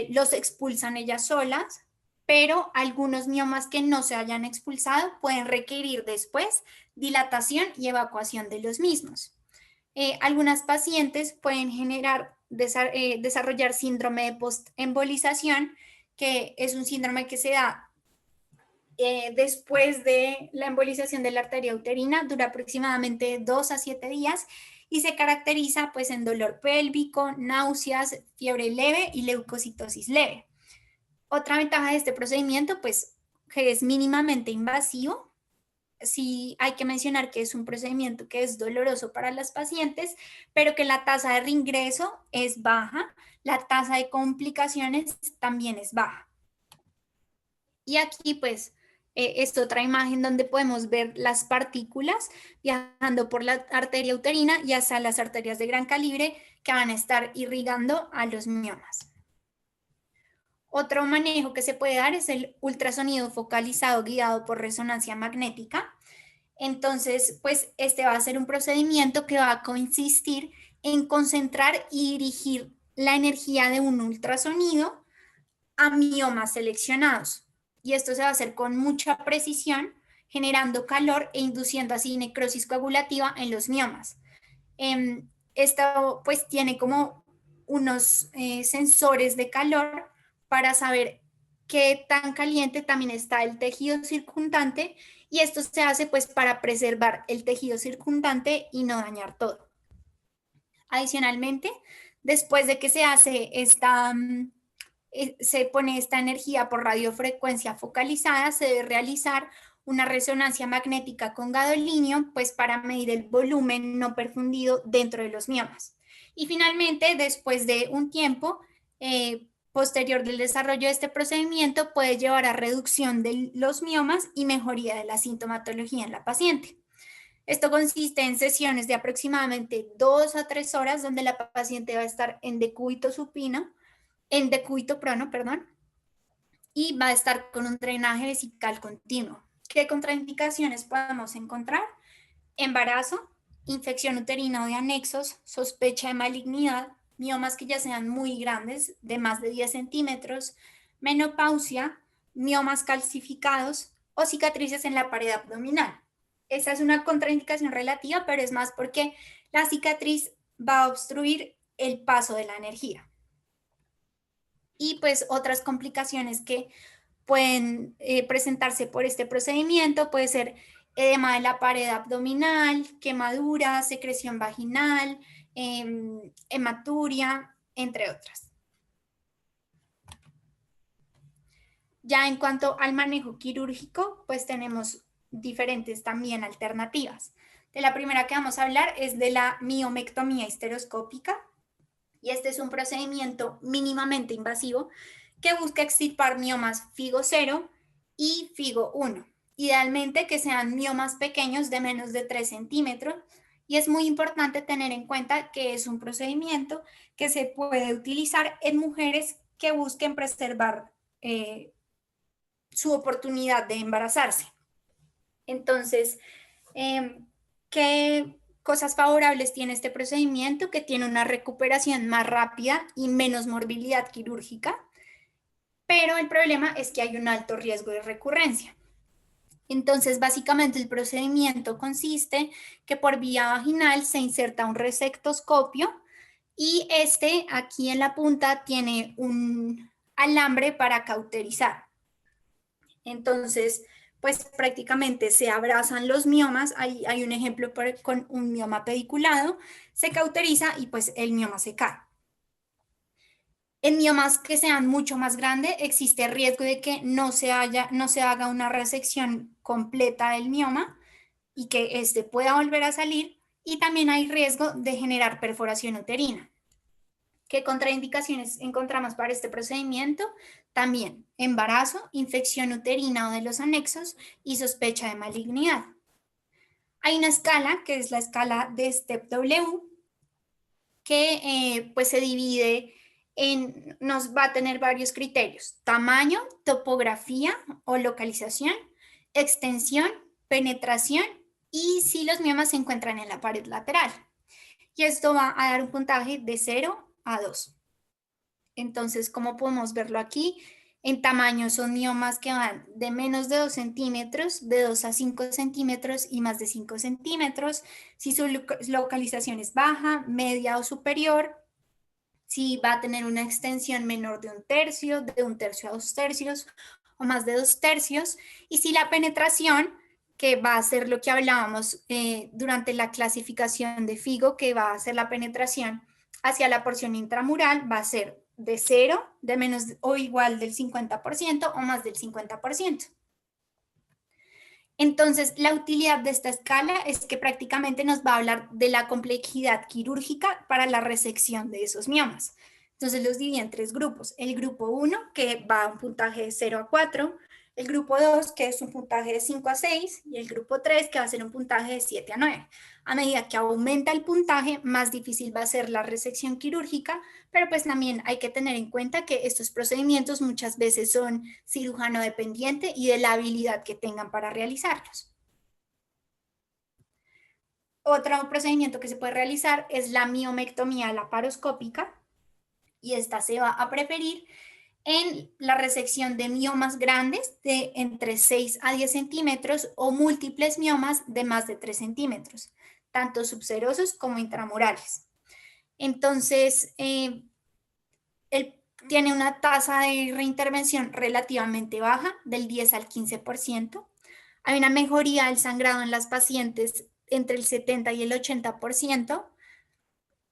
los expulsan ellas solas, pero algunos miomas que no se hayan expulsado pueden requerir después dilatación y evacuación de los mismos. Algunas pacientes pueden desarrollar síndrome de postembolización, que es un síndrome que se da después de la embolización de la arteria uterina, dura aproximadamente 2 a 7 días y se caracteriza pues en dolor pélvico, náuseas, fiebre leve y leucocitosis leve. Otra ventaja de este procedimiento pues que es mínimamente invasivo. Sí hay que mencionar que es un procedimiento que es doloroso para las pacientes, pero que la tasa de reingreso es baja, la tasa de complicaciones también es baja. Y aquí pues es otra imagen donde podemos ver las partículas viajando por la arteria uterina y hacia las arterias de gran calibre que van a estar irrigando a los miomas. Otro manejo que se puede dar es el ultrasonido focalizado guiado por resonancia magnética. Entonces, pues este va a ser un procedimiento que va a consistir en concentrar y dirigir la energía de un ultrasonido a miomas seleccionados. Y esto se va a hacer con mucha precisión, generando calor e induciendo así necrosis coagulativa en los miomas. Esto pues tiene como unos sensores de calor para saber qué tan caliente también está el tejido circundante, y esto se hace pues para preservar el tejido circundante y no dañar todo. Adicionalmente, después de que se hace se pone esta energía por radiofrecuencia focalizada, se debe realizar una resonancia magnética con gadolinio, pues para medir el volumen no perfundido dentro de los miomas. Y finalmente, después de un tiempo posterior del desarrollo de este procedimiento, puede llevar a reducción de los miomas y mejoría de la sintomatología en la paciente. Esto consiste en sesiones de aproximadamente 2 a 3 horas, donde la paciente va a estar en decúbito supino, en decúbito prono, perdón, y va a estar con un drenaje vesical continuo. ¿Qué contraindicaciones podemos encontrar? Embarazo, infección uterina o de anexos, sospecha de malignidad, miomas que ya sean muy grandes, de más de 10 centímetros, menopausia, miomas calcificados o cicatrices en la pared abdominal. Esa es una contraindicación relativa, pero es más porque la cicatriz va a obstruir el paso de la energía. Y pues otras complicaciones que pueden presentarse por este procedimiento puede ser edema de la pared abdominal, quemadura, secreción vaginal, hematuria, entre otras. Ya en cuanto al manejo quirúrgico, pues tenemos diferentes también alternativas. De la primera que vamos a hablar es de la miomectomía histeroscópica, y este es un procedimiento mínimamente invasivo que busca extirpar miomas FIGO 0 y FIGO 1, idealmente que sean miomas pequeños de menos de 3 centímetros, y es muy importante tener en cuenta que es un procedimiento que se puede utilizar en mujeres que busquen preservar su oportunidad de embarazarse. Entonces, ¿qué cosas favorables tiene este procedimiento? Que tiene una recuperación más rápida y menos morbilidad quirúrgica, pero el problema es que hay un alto riesgo de recurrencia. Entonces, básicamente el procedimiento consiste que por vía vaginal se inserta un resectoscopio y este aquí en la punta tiene un alambre para cauterizar. Entonces, pues prácticamente se abrazan los miomas. Hay un ejemplo con un mioma pediculado, se cauteriza y pues el mioma se cae. En miomas que sean mucho más grandes, existe riesgo de que no se haga una resección completa del mioma y que este pueda volver a salir, y también hay riesgo de generar perforación uterina. ¿Qué contraindicaciones encontramos para este procedimiento? También embarazo, infección uterina o de los anexos y sospecha de malignidad. Hay una escala que es la escala de STEP-W que pues se divide nos va a tener varios criterios: tamaño, topografía o localización, extensión, penetración y si los miomas se encuentran en la pared lateral. Y esto va a dar un puntaje de 0 a 2. Entonces, como podemos verlo aquí, en tamaño son miomas que van de menos de 2 centímetros, de 2 a 5 centímetros y más de 5 centímetros. Si su localización es baja, media o superior, si va a tener una extensión menor de 1/3 a 2/3 o más de 2/3, y si la penetración, que va a ser lo que hablábamos durante la clasificación de FIGO, que va a ser la penetración hacia la porción intramural, va a ser de 0, de menos o igual del 50% o más del 50%. Entonces, la utilidad de esta escala es que prácticamente nos va a hablar de la complejidad quirúrgica para la resección de esos miomas. Entonces, los divide en 3 grupos. El grupo 1, que va a un puntaje de 0 a 4, el grupo 2, que es un puntaje de 5 a 6, y el grupo 3, que va a ser un puntaje de 7 a 9. A medida que aumenta el puntaje, más difícil va a ser la resección quirúrgica, pero pues también hay que tener en cuenta que estos procedimientos muchas veces son cirujano dependiente y de la habilidad que tengan para realizarlos. Otro procedimiento que se puede realizar es la miomectomía laparoscópica, y esta se va a preferir en la resección de miomas grandes de entre 6 a 10 centímetros o múltiples miomas de más de 3 centímetros, tanto subserosos como intramurales. Entonces, él tiene una tasa de reintervención relativamente baja, del 10 al 15%. Hay una mejoría del sangrado en las pacientes entre el 70 y el 80%.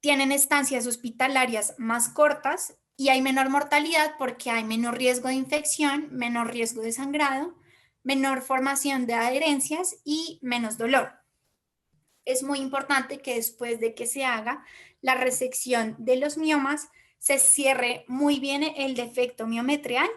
Tienen estancias hospitalarias más cortas y hay menor mortalidad porque hay menor riesgo de infección, menor riesgo de sangrado, menor formación de adherencias y menos dolor. Es muy importante que después de que se haga la resección de los miomas, se cierre muy bien el defecto miometrial,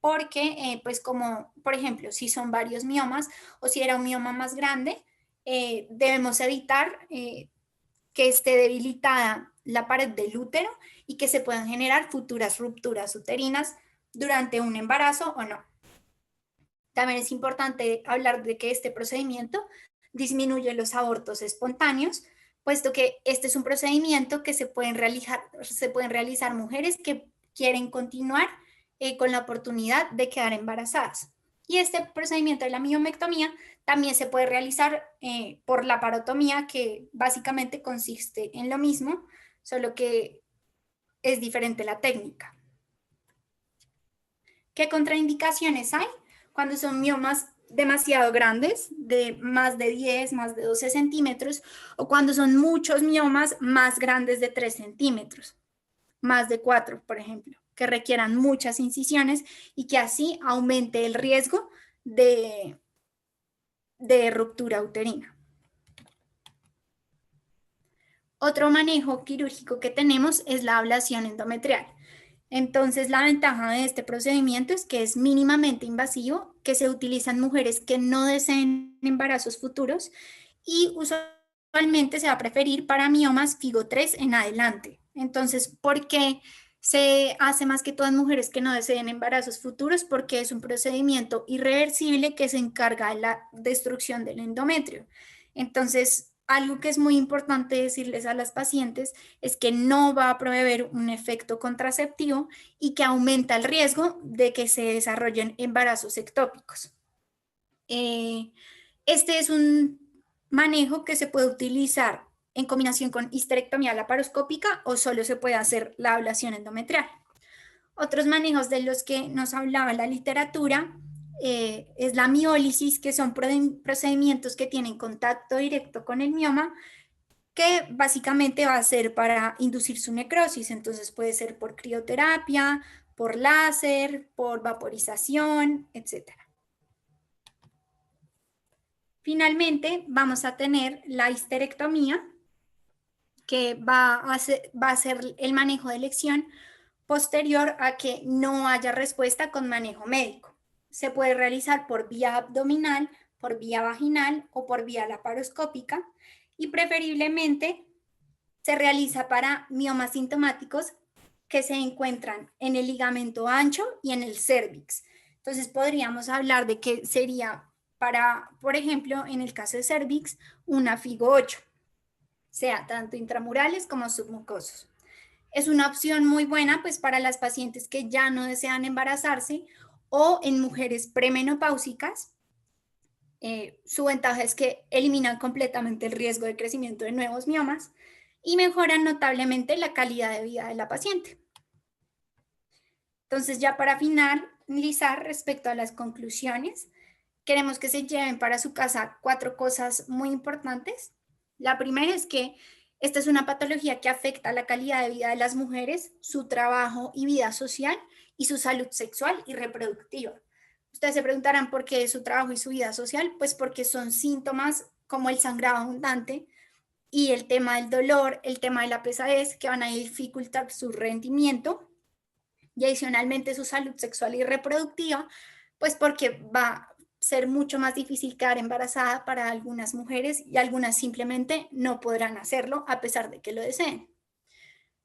porque pues como por ejemplo si son varios miomas o si era un mioma más grande, debemos evitar que esté debilitada la pared del útero y que se puedan generar futuras rupturas uterinas durante un embarazo o no. También es importante hablar de que este procedimiento disminuye los abortos espontáneos, puesto que este es un procedimiento que se pueden realizar mujeres que quieren continuar con la oportunidad de quedar embarazadas. Y este procedimiento de la miomectomía también se puede realizar por laparotomía, que básicamente consiste en lo mismo, solo que es diferente la técnica. ¿Qué contraindicaciones hay? Cuando son miomas demasiado grandes, de más de 10, más de 12 centímetros, o cuando son muchos miomas más grandes de 3 centímetros, más de 4, por ejemplo, que requieran muchas incisiones y que así aumente el riesgo de ruptura uterina. Otro manejo quirúrgico que tenemos es la ablación endometrial. Entonces, la ventaja de este procedimiento es que es mínimamente invasivo, que se utiliza en mujeres que no deseen embarazos futuros y usualmente se va a preferir para miomas FIGO3 en adelante. Entonces, ¿por qué se hace más que todo en mujeres que no deseen embarazos futuros? Porque es un procedimiento irreversible que se encarga de la destrucción del endometrio. Entonces, algo que es muy importante decirles a las pacientes es que no va a proveer un efecto contraceptivo y que aumenta el riesgo de que se desarrollen embarazos ectópicos. Este es un manejo que se puede utilizar en combinación con histerectomía laparoscópica o solo se puede hacer la ablación endometrial. Otros manejos de los que nos hablaba la literatura es la miólisis, que son procedimientos que tienen contacto directo con el mioma, que básicamente va a ser para inducir su necrosis. Entonces puede ser por crioterapia, por láser, por vaporización, etc. Finalmente vamos a tener la histerectomía, que va a ser el manejo de elección posterior a que no haya respuesta con manejo médico. Se puede realizar por vía abdominal, por vía vaginal o por vía laparoscópica, y preferiblemente se realiza para miomas sintomáticos que se encuentran en el ligamento ancho y en el cérvix. Entonces podríamos hablar de que sería para, por ejemplo, en el caso de cervix, una FIGO 8, sea tanto intramurales como submucosos. Es una opción muy buena pues para las pacientes que ya no desean embarazarse o en mujeres premenopáusicas. Su ventaja es que eliminan completamente el riesgo de crecimiento de nuevos miomas y mejoran notablemente la calidad de vida de la paciente. Entonces, ya para finalizar respecto a las conclusiones, queremos que se lleven para su casa 4 cosas muy importantes. La primera es que esta es una patología que afecta la calidad de vida de las mujeres, su trabajo y vida social y su salud sexual y reproductiva. Ustedes se preguntarán por qué su trabajo y su vida social, pues porque son síntomas como el sangrado abundante y el tema del dolor, el tema de la pesadez, que van a dificultar su rendimiento y adicionalmente su salud sexual y reproductiva, pues porque va a ser mucho más difícil quedar embarazada para algunas mujeres y algunas simplemente no podrán hacerlo a pesar de que lo deseen.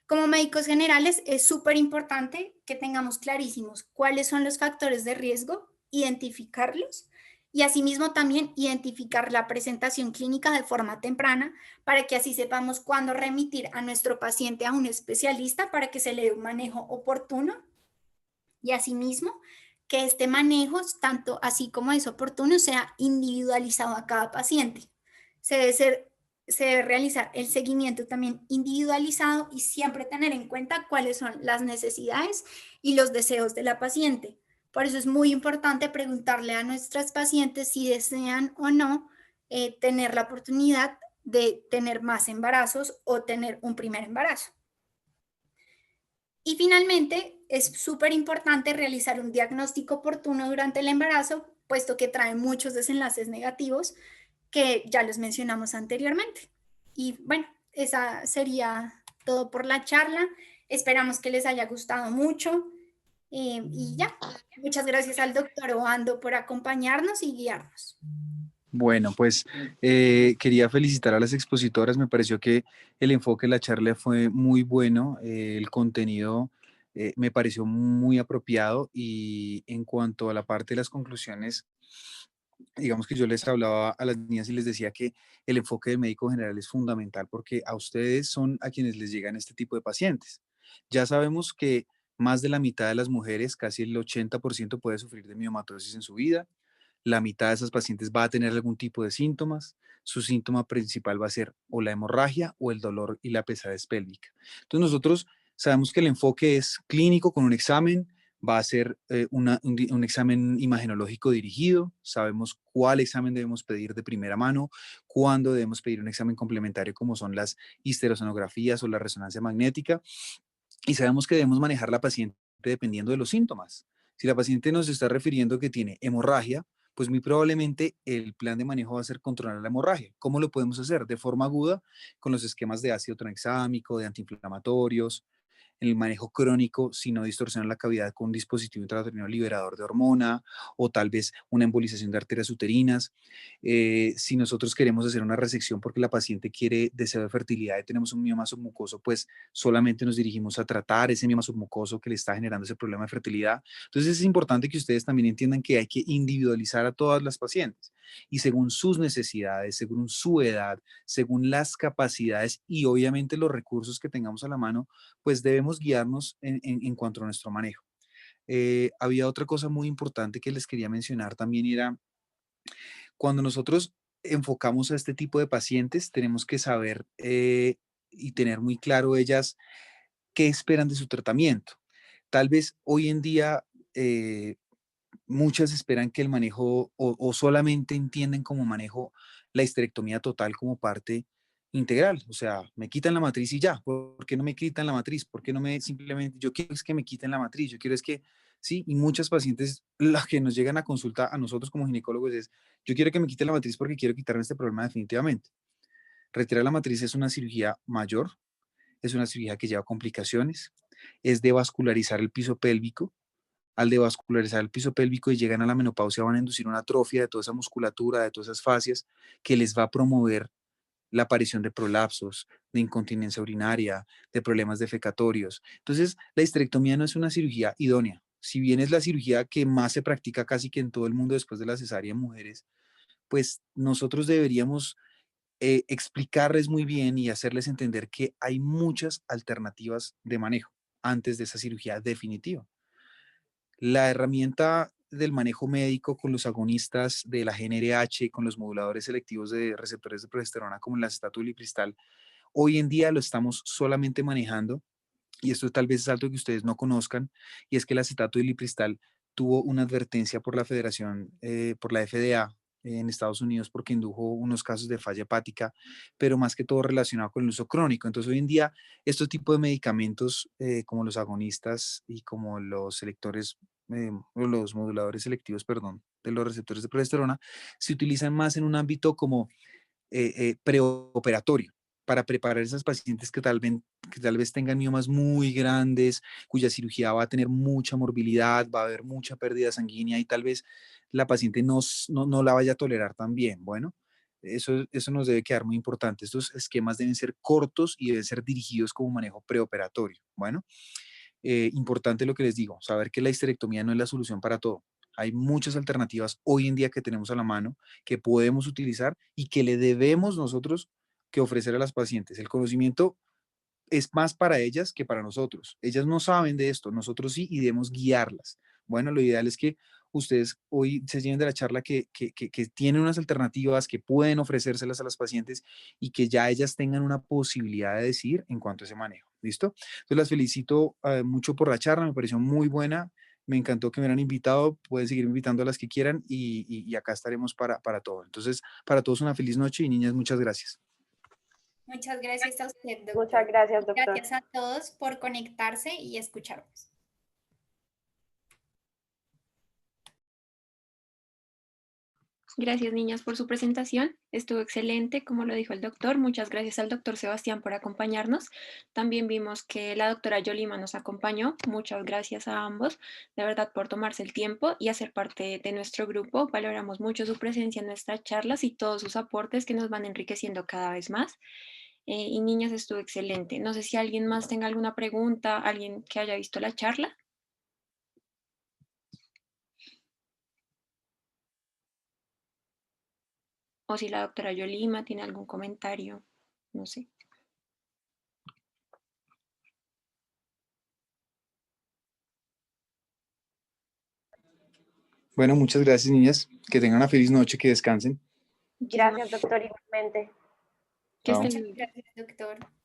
Como médicos generales es súper importante que tengamos clarísimos cuáles son los factores de riesgo, identificarlos y asimismo también identificar la presentación clínica de forma temprana para que así sepamos cuándo remitir a nuestro paciente a un especialista para que se le dé un manejo oportuno y asimismo que este manejo, tanto así como es oportuno, sea individualizado a cada paciente. Se debe, se debe realizar el seguimiento también individualizado y siempre tener en cuenta cuáles son las necesidades y los deseos de la paciente. Por eso es muy importante preguntarle a nuestras pacientes si desean o no tener la oportunidad de tener más embarazos o tener un primer embarazo. Y finalmente, es súper importante realizar un diagnóstico oportuno durante el embarazo, puesto que trae muchos desenlaces negativos que ya los mencionamos anteriormente. Y bueno, esa sería todo por la charla. Esperamos que les haya gustado mucho. Y ya, muchas gracias al doctor Obando por acompañarnos y guiarnos. Bueno, pues quería felicitar a las expositoras. Me pareció que el enfoque de la charla fue muy bueno. El contenido me pareció muy apropiado y en cuanto a la parte de las conclusiones, digamos que yo les hablaba a las niñas y les decía que el enfoque del médico general es fundamental porque a ustedes son a quienes les llegan este tipo de pacientes. Ya sabemos que más de la mitad de las mujeres, casi el 80% puede sufrir de miomatosis en su vida. La mitad de esas pacientes va a tener algún tipo de síntomas. Su síntoma principal va a ser o la hemorragia o el dolor y la pesadez pélvica. Entonces nosotros sabemos que el enfoque es clínico con un examen, va a ser un examen imagenológico dirigido, sabemos cuál examen debemos pedir de primera mano, cuándo debemos pedir un examen complementario como son las histerosonografías o la resonancia magnética, y sabemos que debemos manejar la paciente dependiendo de los síntomas. Si la paciente nos está refiriendo que tiene hemorragia, pues muy probablemente el plan de manejo va a ser controlar la hemorragia. ¿Cómo lo podemos hacer? De forma aguda, con los esquemas de ácido tranexámico, de antiinflamatorios, en el manejo crónico, si no distorsionar la cavidad con un dispositivo intrauterino liberador de hormona o tal vez una embolización de arterias uterinas. Si nosotros queremos hacer una resección porque la paciente quiere deseo de fertilidad y tenemos un mioma submucoso, pues solamente nos dirigimos a tratar ese mioma submucoso que le está generando ese problema de fertilidad. Entonces es importante que ustedes también entiendan que hay que individualizar a todas las pacientes y según sus necesidades, según su edad, según las capacidades y obviamente los recursos que tengamos a la mano, pues debemos guiarnos en cuanto a nuestro manejo. Había otra cosa muy importante que les quería mencionar también, era cuando nosotros enfocamos a este tipo de pacientes, tenemos que saber y tener muy claro ellas qué esperan de su tratamiento. Tal vez hoy en día muchas esperan que el manejo o solamente entienden como manejo la histerectomía total como parte integral. O sea, me quitan la matriz y ya. ¿Por qué no me quitan la matriz? ¿Por qué no me simplemente, yo quiero es que me quiten la matriz? Yo quiero es que, sí, y muchas pacientes, las que nos llegan a consulta a nosotros como ginecólogos es, yo quiero que me quiten la matriz porque quiero quitarme este problema definitivamente. Retirar la matriz es una cirugía mayor, es una cirugía que lleva complicaciones, es devascularizar el piso pélvico. Al devascularizar el piso pélvico y llegan a la menopausia, van a inducir una atrofia de toda esa musculatura, de todas esas fascias, que les va a promover la aparición de prolapsos, de incontinencia urinaria, de problemas defecatorios. Entonces, la histerectomía no es una cirugía idónea. Si bien es la cirugía que más se practica casi que en todo el mundo después de la cesárea en mujeres, pues nosotros deberíamos explicarles muy bien y hacerles entender que hay muchas alternativas de manejo antes de esa cirugía definitiva. La herramienta del manejo médico con los agonistas de la GnRH, con los moduladores selectivos de receptores de progesterona como el acetato y cristal, hoy en día lo estamos solamente manejando, y esto tal vez es algo que ustedes no conozcan, y es que el acetato y lipristal tuvo una advertencia por la Federación, por la FDA en Estados Unidos, porque indujo unos casos de falla hepática, pero más que todo relacionado con el uso crónico. Entonces, hoy en día, estos tipos de medicamentos, como los agonistas y como los selectores, o los moduladores selectivos, perdón, de los receptores de progesterona, se utilizan más en un ámbito como preoperatorio, para preparar a esas pacientes que tal vez tengan miomas muy grandes, cuya cirugía va a tener mucha morbilidad, va a haber mucha pérdida sanguínea y tal vez la paciente no la vaya a tolerar tan bien. Bueno, eso nos debe quedar muy importante. Estos esquemas deben ser cortos y deben ser dirigidos como manejo preoperatorio. Bueno, importante lo que les digo, saber que la histerectomía no es la solución para todo. Hay muchas alternativas hoy en día que tenemos a la mano, que podemos utilizar y que le debemos nosotros que ofrecer a las pacientes. El conocimiento es más para ellas que para nosotros. Ellas no saben de esto, nosotros sí, y debemos guiarlas. Bueno, lo ideal es que ustedes hoy se lleven de la charla que tienen unas alternativas que pueden ofrecérselas a las pacientes y que ya ellas tengan una posibilidad de decidir en cuanto a ese manejo. ¿Listo? Entonces las felicito mucho por la charla, me pareció muy buena. Me encantó que me hubieran invitado, pueden seguir invitando a las que quieran y acá estaremos para todo. Entonces, para todos una feliz noche y niñas, muchas gracias. Muchas gracias a usted, Muchas doctor. gracias, doctor. Gracias a todos por conectarse y escucharnos. Gracias, niñas, por su presentación. Estuvo excelente, como lo dijo el doctor. Muchas gracias al doctor Sebastián por acompañarnos. También vimos que la doctora Yolima nos acompañó. Muchas gracias a ambos, de verdad, por tomarse el tiempo y hacer parte de nuestro grupo. Valoramos mucho su presencia en nuestras charlas y todos sus aportes que nos van enriqueciendo cada vez más. Y niñas, estuvo excelente. No sé si alguien más tenga alguna pregunta, alguien que haya visto la charla. O si la doctora Yolima tiene algún comentario, no sé. Bueno, muchas gracias, niñas. Que tengan una feliz noche, que descansen. Gracias, doctor, igualmente. Que Chao. estén Muchas muy bien. gracias, doctor.